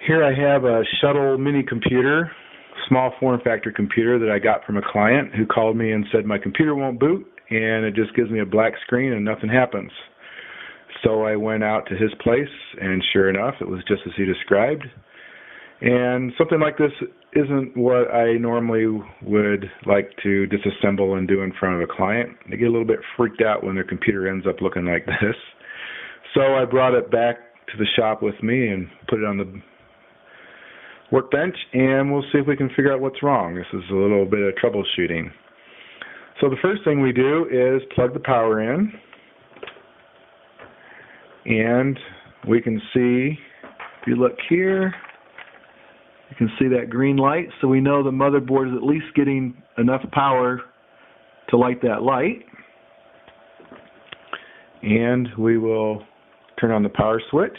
Here I have a shuttle mini computer, small form factor computer that I got from a client who called me and said my computer won't boot and it just gives me a black screen and nothing happens. So I went out to his place and sure enough it was just as he described. And something like this isn't what I normally would like to disassemble and do in front of a client. They get a little bit freaked out when their computer ends up looking like this. So I brought it back to the shop with me and put it on the workbench, and we'll see if we can figure out what's wrong. This is a little bit of troubleshooting. So the first thing we do is plug the power in, and we can see, if you look here, you can see that green light, so we know the motherboard is at least getting enough power to light that light. And we will turn on the power switch.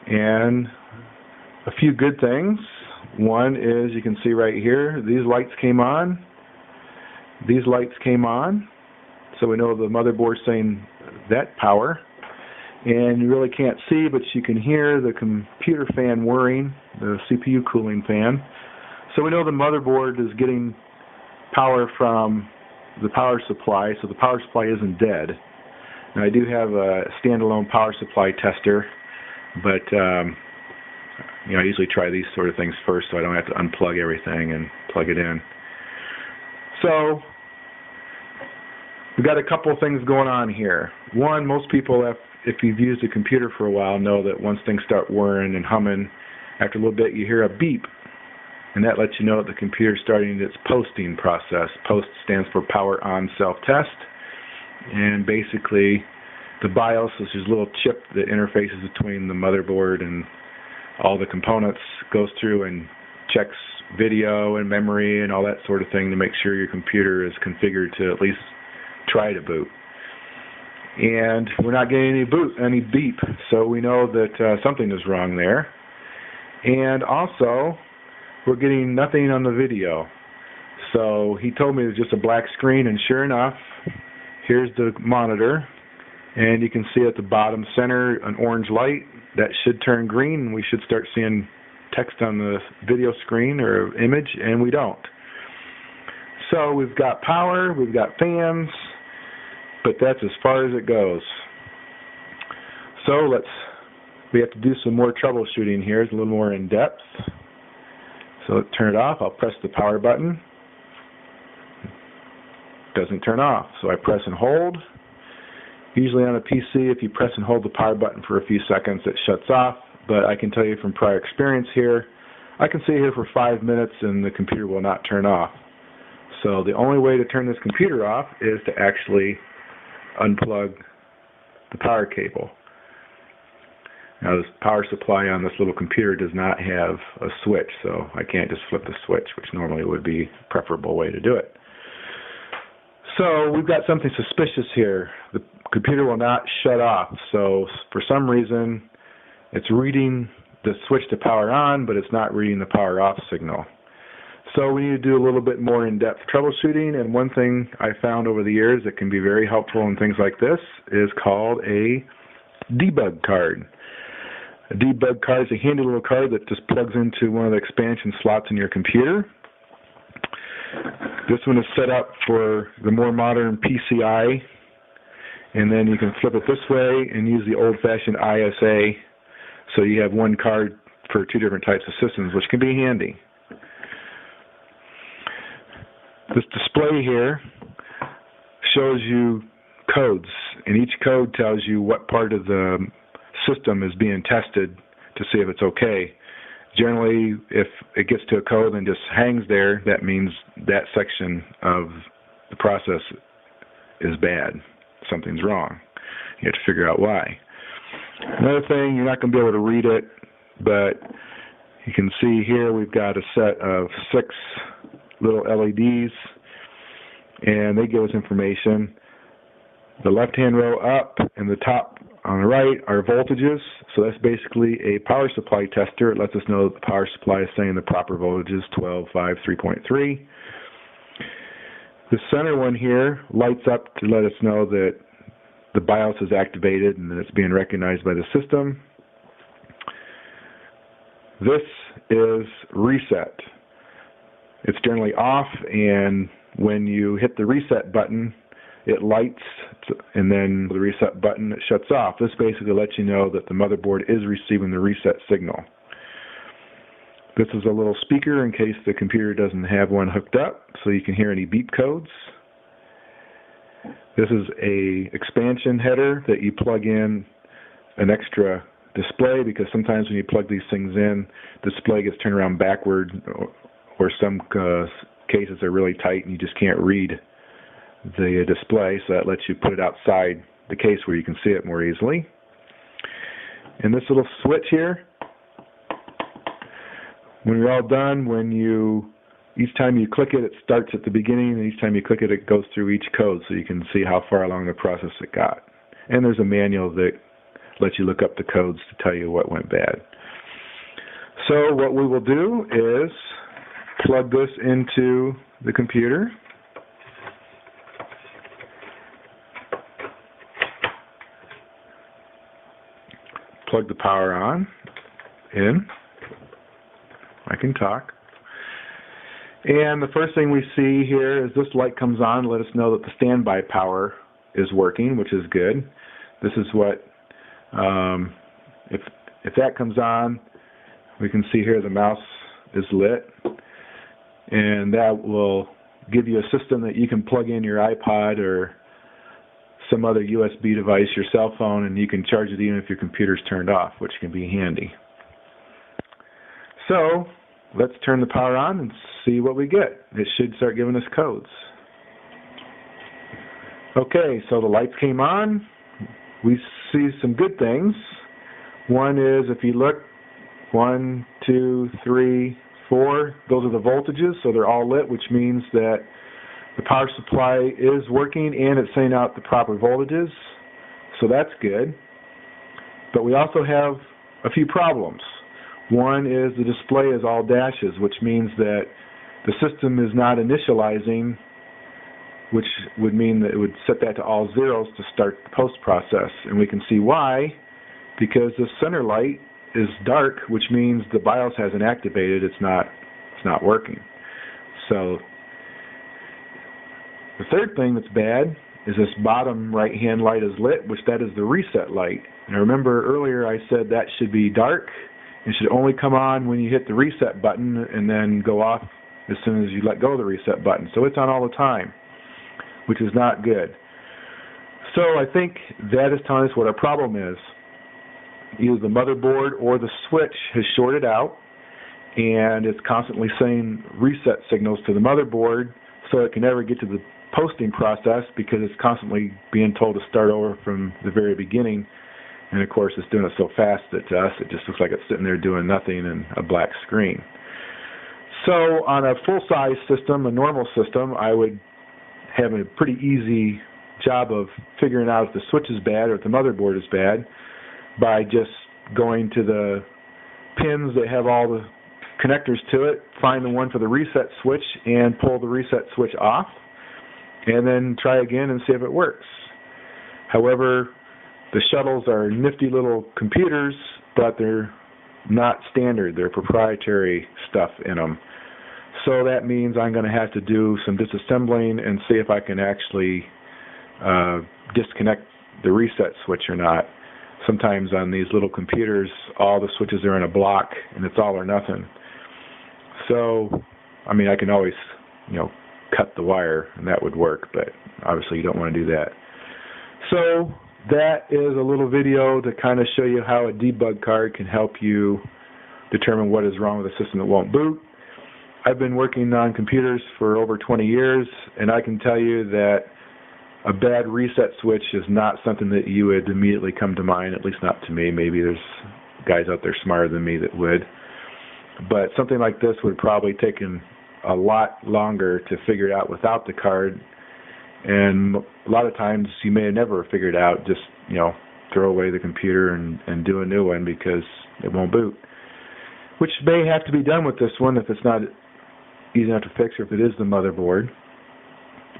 And a few good things. One is you can see right here, these lights came on. These lights came on. So we know the motherboard's saying that power. And you really can't see, but you can hear the computer fan whirring, the CPU cooling fan. So we know the motherboard is getting power from the power supply, so the power supply isn't dead. Now I do have a standalone power supply tester, but I usually try these sort of things first so I don't have to unplug everything and plug it in. So we've got a couple of things going on here. One, most people, if you've used a computer for a while, know that once things start whirring and humming, after a little bit you hear a beep, and that lets you know that the computer's starting its posting process. Post stands for Power On Self-Test, and basically the BIOS is this little chip that interfaces between the motherboard and all the components, goes through and checks video and memory and all that sort of thing to make sure your computer is configured to at least try to boot. And we're not getting any beep, so we know that something is wrong there. And also, we're getting nothing on the video. So he told me it was just a black screen, and sure enough, here's the monitor, and you can see at the bottom center an orange light. That should turn green, and we should start seeing text on the video screen or image, and we don't. So we've got power, we've got fans, but that's as far as it goes. So we have to do some more troubleshooting here. It's a little more in depth. So let's turn it off. I'll press the power button. Doesn't turn off. So I press and hold. Usually on a PC, if you press and hold the power button for a few seconds, it shuts off. But I can tell you from prior experience here, I can sit here for 5 minutes and the computer will not turn off. So the only way to turn this computer off is to actually unplug the power cable. Now this power supply on this little computer does not have a switch, so I can't just flip the switch, which normally would be a preferable way to do it. So we've got something suspicious here. The computer will not shut off, so for some reason it's reading the switch to power on, but it's not reading the power off signal. So we need to do a little bit more in-depth troubleshooting, and one thing I found over the years that can be very helpful in things like this is called a debug card. A debug card is a handy little card that just plugs into one of the expansion slots in your computer. This one is set up for the more modern PCI, and then you can flip it this way and use the old-fashioned ISA, so you have one card for two different types of systems, which can be handy. This display here shows you codes, and each code tells you what part of the system is being tested to see if it's okay. Generally, if it gets to a code and just hangs there, that means that section of the process is bad. Something's wrong. You have to figure out why. Another thing, you're not going to be able to read it, but you can see here we've got a set of 6 little LEDs, and they give us information. The left-hand row up and the top on the right are voltages, so that's basically a power supply tester. It lets us know that the power supply is saying the proper voltages, 12, 5, 3.3. The center one here lights up to let us know that the BIOS is activated and that it's being recognized by the system. This is reset. It's generally off, and when you hit the reset button, it lights, and then the reset button, it shuts off. This basically lets you know that the motherboard is receiving the reset signal. This is a little speaker in case the computer doesn't have one hooked up, so you can hear any beep codes. This is a expansion header that you plug in an extra display, because sometimes when you plug these things in, the display gets turned around backward, or some cases are really tight and you just can't read the display, so that lets you put it outside the case where you can see it more easily. And this little switch here, when you're all done, each time you click it, it starts at the beginning, and each time you click it, it goes through each code, so you can see how far along the process it got. And there's a manual that lets you look up the codes to tell you what went bad. So what we will do is plug this into the computer. Plug the power on, in. I can talk. And the first thing we see here is this light comes on to let us know that the standby power is working, which is good. This is what, if that comes on, we can see here the mouse is lit. And that will give you a system that you can plug in your iPod or some other USB device, your cell phone, and you can charge it even if your computer's turned off, which can be handy. So let's turn the power on and see what we get. It should start giving us codes. Okay, so the lights came on. We see some good things. One is, if you look, 1, 2, 3, 4, those are the voltages, so they're all lit, which means that the power supply is working and it's sending out the proper voltages, so that's good. But we also have a few problems. One is the display is all dashes, which means that the system is not initializing, which would mean that it would set that to all zeros to start the post process. And we can see why, because the center light is dark, which means the BIOS hasn't activated, it's not working. So the third thing that's bad is this bottom right hand light is lit, which that is the reset light. And remember earlier I said that should be dark. It should only come on when you hit the reset button and then go off as soon as you let go of the reset button. So it's on all the time, which is not good. So I think that is telling us what our problem is. Either the motherboard or the switch has shorted out, and it's constantly sending reset signals to the motherboard, so it can never get to the posting process because it's constantly being told to start over from the very beginning. And of course it's doing it so fast that to us it just looks like it's sitting there doing nothing in a black screen. So on a full-size system, a normal system, I would have a pretty easy job of figuring out if the switch is bad or if the motherboard is bad by just going to the pins that have all the connectors to it, find the one for the reset switch and pull the reset switch off, and then try again and see if it works. However, the shuttles are nifty little computers, but they're not standard. They're proprietary stuff in them. So that means I'm going to have to do some disassembling and see if I can actually disconnect the reset switch or not. Sometimes on these little computers, all the switches are in a block, and it's all or nothing. So, I mean, I can always, cut the wire, and that would work, but obviously you don't want to do that. So that is a little video to kind of show you how a debug card can help you determine what is wrong with a system that won't boot. I've been working on computers for over 20 years, and I can tell you that a bad reset switch is not something that you would immediately come to mind, at least not to me. Maybe there's guys out there smarter than me that would. But something like this would probably take a lot longer to figure it out without the card. And a lot of times you may have never figured it out, just, throw away the computer and do a new one because it won't boot. Which may have to be done with this one if it's not easy enough to fix, or if it is the motherboard.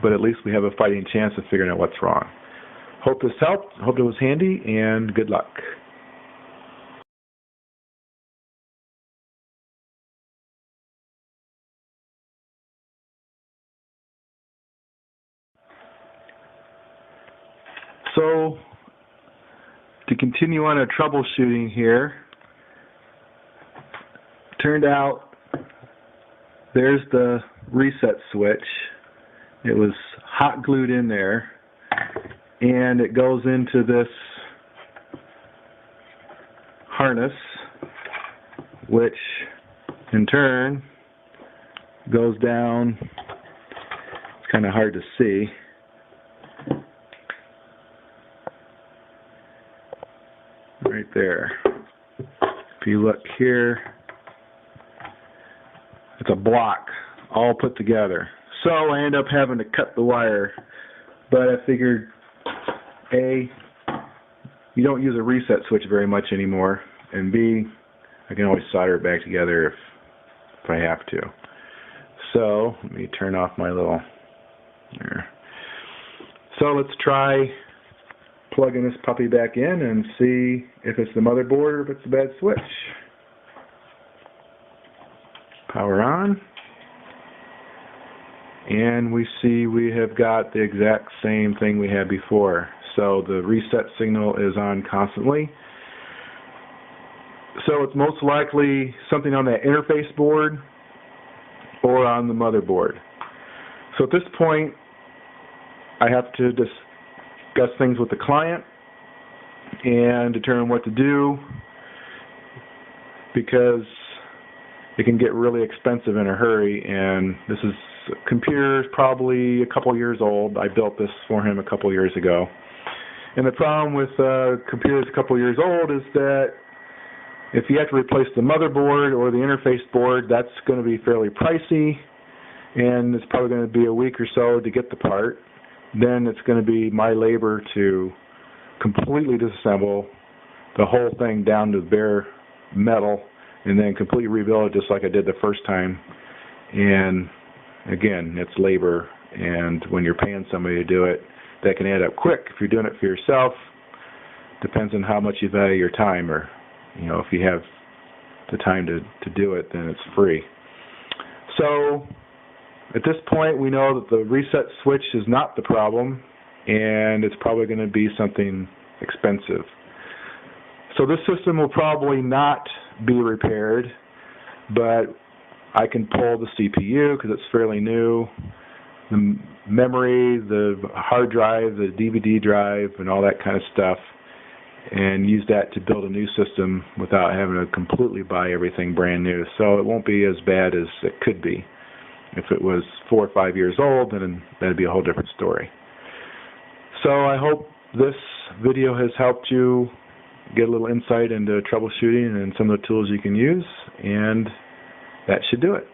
But at least we have a fighting chance of figuring out what's wrong. Hope this helped. Hope it was handy, and good luck. So, to continue on our troubleshooting here, turned out there's the reset switch. It was hot glued in there, and it goes into this harness, which in turn goes down. It's kind of hard to see. Right there. If you look here, it's a block all put together. So I end up having to cut the wire, but I figured A, you don't use a reset switch very much anymore, and B, I can always solder it back together if I have to. So let me turn off my little there. So let's try plugging this puppy back in and see if it's the motherboard or if it's a bad switch. Power on. And we see we have got the exact same thing we had before. So the reset signal is on constantly. So it's most likely something on that interface board or on the motherboard. So at this point, I have to discuss things with the client and determine what to do, because it can get really expensive in a hurry, and this is computer is probably a couple years old. I built this for him a couple years ago. And the problem with computers a couple years old is that if you have to replace the motherboard or the interface board, that's going to be fairly pricey, and it's probably going to be a week or so to get the part. Then it's going to be my labor to completely disassemble the whole thing down to bare metal and then completely rebuild it just like I did the first time. And again, it's labor, and when you're paying somebody to do it, that can add up quick. If you're doing it for yourself, depends on how much you value your time, or if you have the time to do it, then it's free. So at this point, we know that the reset switch is not the problem, and it's probably going to be something expensive. So this system will probably not be repaired, but I can pull the CPU because it's fairly new, the memory, the hard drive, the DVD drive, and all that kind of stuff, and use that to build a new system without having to completely buy everything brand new. So it won't be as bad as it could be. If it was 4 or 5 years old, then that'd be a whole different story. So I hope this video has helped you get a little insight into troubleshooting and some of the tools you can use, and that should do it.